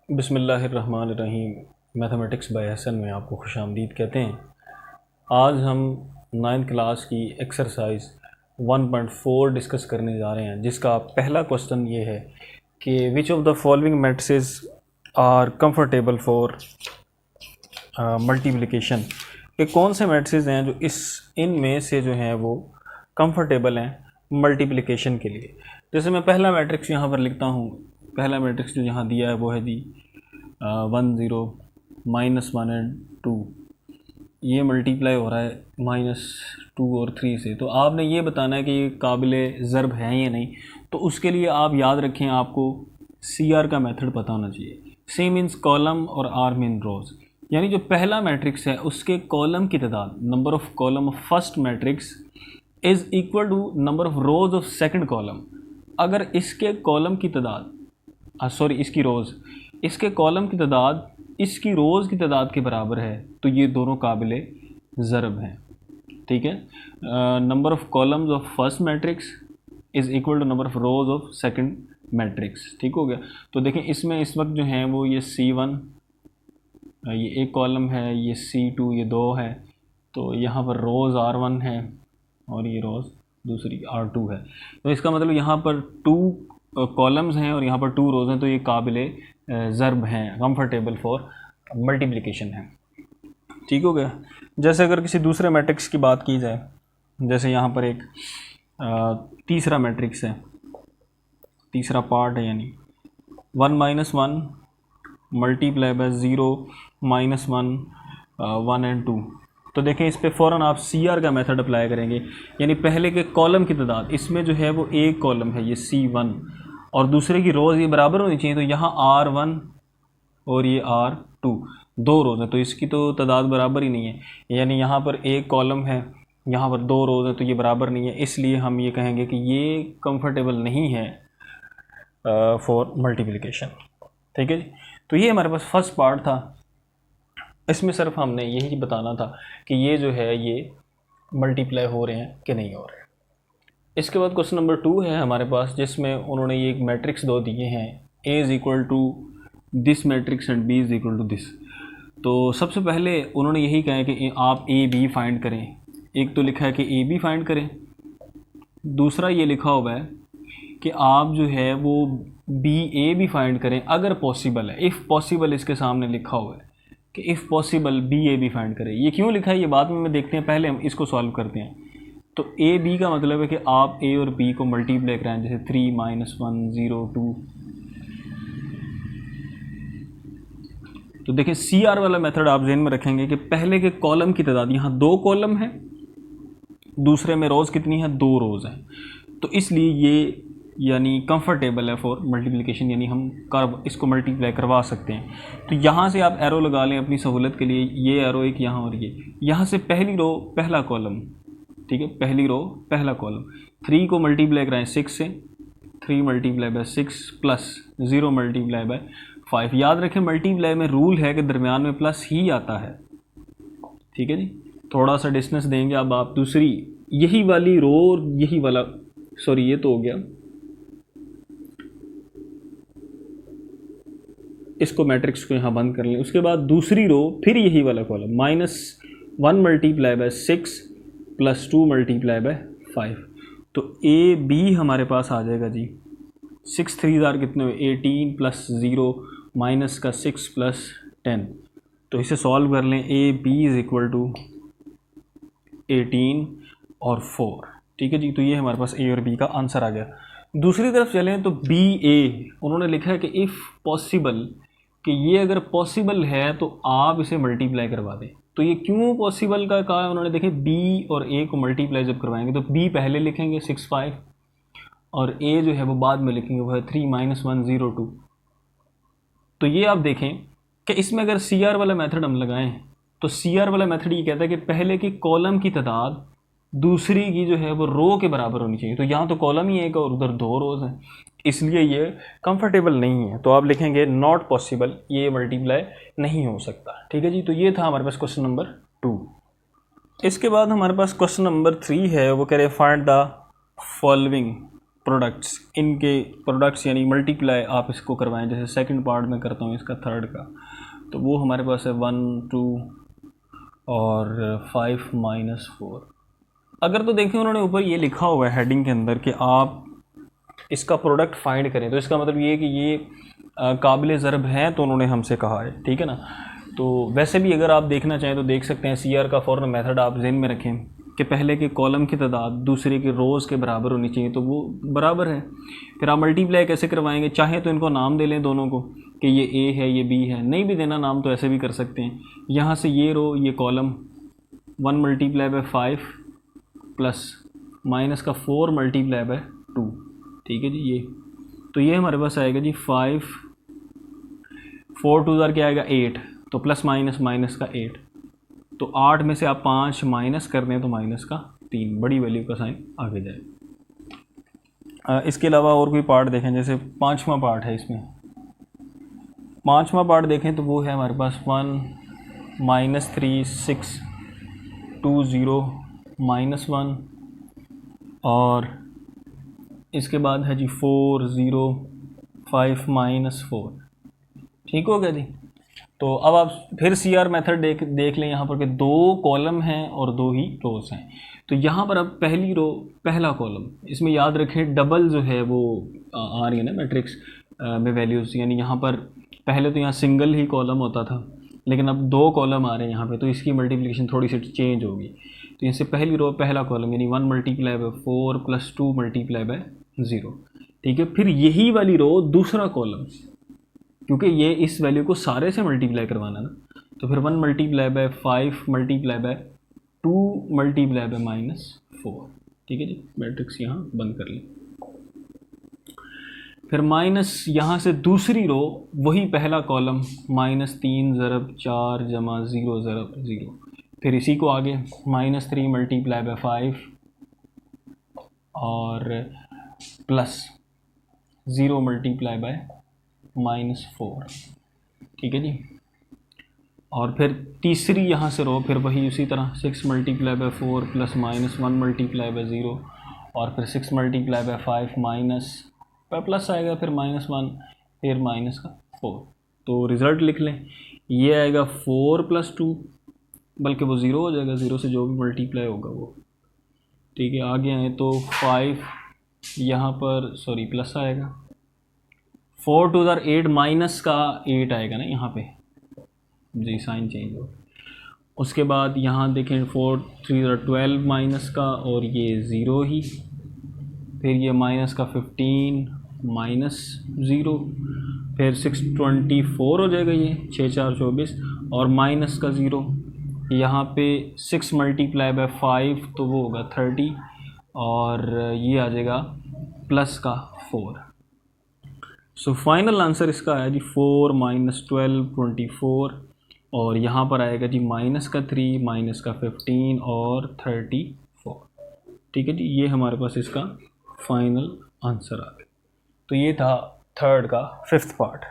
बिस्मिल्लाहिर्रहमानिर्रहीम। Mathematics bye Hasan में आपको खुशामदीद कहते हैं। आज हम 9th क्लास की एक्सरसाइज 1.4 डिस्कस करने जा रहे हैं, जिसका पहला क्वेश्चन ये है कि which of the following matrices are comfortable for multiplication. कि कौन से मैट्रिसेस हैं जो इनमें से जो हैं वो कंफर्टेबल हैं मल्टीप्लिकेशन के लिए। जैसे मैं पहला मैट्रिक्स यहाँ पर लिखता हूँ। पहला मैट्रिक्स जो यहाँ दिया है वो है 1 0 -1 एंड 2। ये मल्टीप्लाई हो रहा है -2 और 3 से। तो आपने ये बताना है कि ये काबिले ज़र्ब है या नहीं। तो उसके लिए आप याद रखें, आपको CR का मेथड पता होना चाहिए। C मीन्स कॉलम और R मीन रोज़। यानी जो पहला मैट्रिक्स है उसके कॉलम की तादाद, number of column of first matrix is equal to number of rows of second column. अगर इसके कॉलम की तादाद इसकी रोज़, इसके कॉलम की तादाद इसकी रोज़ की तादाद के बराबर है, तो ये दोनों काबिले ज़रब हैं। ठीक है। Number of columns of first matrix is equal to number of rows of second matrix. ठीक हो गया। तो देखें इसमें इस वक्त जो है वो ये C1 ये एक कॉलम है, ये C2 ये 2 है। तो यहाँ पर रोज़ R1 है और ये रोज़ दूसरी R2 है। तो इसका मतलब यहाँ पर 2 कॉलम्स हैं और यहाँ पर 2 रोज़ हैं। तो ये काबिले ज़र्ब हैं, कंफर्टेबल फॉर मल्टीप्लिकेशन है। ठीक हो गया। जैसे अगर किसी दूसरे मैट्रिक्स की बात की जाए, जैसे यहाँ पर एक तीसरा मैट्रिक्स है, तीसरा पार्ट है, यानी 1 - 1 मल्टीप्लाई बाय 0 -1 1 एंड 2। तो देखें इस पे फ़ौरन आप CR का मेथड अप्लाई करेंगे। यानी पहले के कॉलम की तादाद, इसमें जो है वो एक कॉलम है ये C1 और दूसरे की रोज़ ये बराबर होनी चाहिए। तो यहाँ R1 और ये R2 दो रोज़ हैं, तो इसकी तो तादाद बराबर ही नहीं है। यानी यहाँ पर एक कॉलम है, यहाँ पर 2 रोज़ हैं, तो ये बराबर नहीं है। इसलिए हम ये कहेंगे कि ये कंफर्टेबल नहीं है फॉर मल्टीप्लिकेशन। ठीक है जी। तो ये हमारे पास फर्स्ट पार्ट था। इसमें सिर्फ हमने यही बताना था कि ये जो है ये मल्टीप्लाई हो रहे हैं कि नहीं हो रहे हैं। इसके बाद क्वेश्चन नंबर 2 है हमारे पास, जिसमें उन्होंने ये एक मैट्रिक्स दो दिए हैं, A is equal to this matrix and B is equal to this. तो सबसे पहले उन्होंने यही कहा है कि आप AB फाइंड करें। एक तो लिखा है कि AB फाइंड करें, दूसरा ये लिखा हुआ है कि आप जो है वो BA भी फाइंड करें अगर पॉसिबल है। इफ़ पॉसिबल इसके सामने लिखा हुआ है कि इफ़ पॉसिबल BA भी फाइंड करें। ये क्यों लिखा है ये बाद में देखते हैं, पहले हम इसको सॉल्व करते हैं। तो AB का मतलब है कि आप A और B को मल्टीप्लाई कराएं, जैसे 3 - 1 0 2। तो देखिए CR वाला मेथड आप ज़हन में रखेंगे कि पहले के कॉलम की तादाद, यहाँ 2 कॉलम है, दूसरे में रोज़ कितनी है, 2 रोज़ हैं। तो इसलिए ये यानी कंफर्टेबल है फॉर मल्टीप्लिकेशन, यानी हम इसको मल्टीप्लाई करवा सकते हैं। तो यहाँ से आप एरो लगा लें अपनी सहूलत के लिए। ये एरो एक यहाँ और ये यहाँ से पहली रो पहला कॉलम, ठीक है, पहली रो पहला कॉलम। 3 को मल्टीप्लाई कराएं 6 से, 3 multiply by 6 plus 0 multiply by 5। याद रखें मल्टीप्लाई में रूल है कि दरमियान में प्लस ही आता है। ठीक है जी। थोड़ा सा डिस्टेंस देंगे। अब आप दूसरी यही वाली रो, यही वाला, सॉरी ये तो हो गया, इसको मैट्रिक्स को यहाँ बंद कर लें। उसके बाद दूसरी रो फिर यही वाला column, -1 multiply by 6 plus 2 multiply by 5। तो AB हमारे पास आ जाएगा जी 6 3 कितने हुए, 18 प्लस 0 माइनस का 6 प्लस 10। तो इसे सॉल्व कर लें। AB इज़ इक्वल टू 18 और 4। ठीक है जी। तो ये हमारे पास A और B का आंसर आ गया। दूसरी तरफ चलें तो BA उन्होंने लिखा है कि इफ़ पॉसिबल, कि ये अगर पॉसिबल है तो आप इसे मल्टीप्लाई करवा दें। तो ये क्यों पॉसिबल का कहा है उन्होंने, देखें B और A को मल्टीप्लाई जब करवाएंगे तो B पहले लिखेंगे 6 5 और A जो है वो बाद में लिखेंगे, वो है 3 - 1 0 2। तो ये आप देखें कि इसमें अगर CR वाला मेथड हम लगाएं तो CR वाला मेथड ये कहता है कि पहले की कॉलम की तादाद दूसरी की जो है वो रो के बराबर होनी चाहिए। तो यहाँ तो कॉलम ही एक और उधर 2 रोज़ हैं, इसलिए ये कंफर्टेबल नहीं है। तो आप लिखेंगे नॉट पॉसिबल, ये मल्टीप्लाई नहीं हो सकता। ठीक है जी। तो ये था हमारे पास क्वेश्चन नंबर 2। इसके बाद हमारे पास क्वेश्चन नंबर 3 है। वो कह रहे फाइंड द फॉलोइंग प्रोडक्ट्स, इनके प्रोडक्ट्स यानी मल्टीप्लाई आप इसको करवाएं, जैसे सेकंड पार्ट में करता हूँ इसका थर्ड का, तो वो हमारे पास है 1 2 और 5 -4। अगर तो देखें उन्होंने ऊपर ये लिखा हुआ है हेडिंग के अंदर कि आप इसका प्रोडक्ट फाइंड करें, तो इसका मतलब ये है कि ये काबिल ज़रब हैं, तो उन्होंने हमसे कहा है, ठीक है ना। तो वैसे भी अगर आप देखना चाहें तो देख सकते हैं, CR का फ़ौरन मेथड आप ज़हन में रखें कि पहले के कॉलम की तादाद दूसरे के रोज़ के बराबर होनी चाहिए, तो वो बराबर है। फिर आप मल्टीप्लाई कैसे करवाएंगे, चाहे तो इनको नाम दे लें दोनों को कि ये A है ये B है, नहीं भी देना नाम तो ऐसे भी कर सकते हैं। यहाँ से ये रो ये कॉलम 1 × 5 प्लस माइनस का 4 × 2, ठीक है जी। ये तो ये हमारे पास आएगा जी 5 4 2 क्या आएगा 8, तो प्लस माइनस माइनस का 8, तो 8 में से आप 5 माइनस कर दें तो माइनस का 3, बड़ी वैल्यू का साइन आगे जाए। इसके अलावा और कोई पार्ट देखें, जैसे 5वां पार्ट है, इसमें 5वां पार्ट देखें तो वो है हमारे पास 1 -3 6 2 0 -1, और इसके बाद है जी 4 0 5 -4, ठीक हो गया जी। तो अब आप फिर CR मेथड देख लें यहाँ पर कि 2 कॉलम हैं और 2 ही रोज़ हैं। तो यहाँ पर अब पहली रो पहला कॉलम, इसमें याद रखें डबल जो है वो आ रही है ना मैट्रिक्स में वैल्यूज़, यानी यहाँ पर पहले तो यहाँ सिंगल ही कॉलम होता था, लेकिन अब 2 कॉलम आ रहे हैं यहाँ पे, तो इसकी मल्टीप्लिकेशन थोड़ी सी चेंज होगी। तो यहाँ से पहली रो पहला कॉलम यानी 1 × 4 + 2 × 0, ठीक है। फिर यही वाली रो दूसरा कॉलम, क्योंकि ये इस वैल्यू को सारे से मल्टीप्लाई करवाना ना, तो फिर 1 × 5 × 2 × -4, ठीक है जी। मैट्रिक्स यहाँ बंद कर ली। फिर माइनस यहाँ से दूसरी रो वही पहला कॉलम -3 × 4 = 0 × 0, फिर इसी को आगे -3 × 5 और प्लस 0 × -4, ठीक है जी। और फिर तीसरी यहाँ से रो फिर वही उसी तरह 6 × 4 प्लस -1 × 0, और फिर 6 × 5 माइनस पर प्लस आएगा, फिर -1 फिर -4। तो रिज़ल्ट लिख लें, ये आएगा 4 + 2, बल्कि वो 0 हो जाएगा, 0 से जो भी मल्टीप्लाई होगा वो, ठीक है। आगे आए तो 5 यहाँ पर सॉरी प्लस आएगा, 4 2 8 माइनस का 8 आएगा ना यहाँ पे जी, साइन चेंज हो। उसके बाद यहाँ देखें 4 3 12 माइनस का, और ये 0 ही, फिर ये माइनस का 15 -0, फिर 6 24 हो जाएगा, ये 6 4 24, और माइनस का 0 यहाँ पे 6 × 5 तो वो होगा 30, और ये आ जाएगा प्लस का 4। सो फाइनल आंसर इसका आया जी 4 -12 24, और यहाँ पर आएगा जी माइनस का 3 माइनस का 15 और 34, ठीक है जी। ये हमारे पास इसका फाइनल आंसर आ गया। तो ये था थर्ड का 5th पार्ट।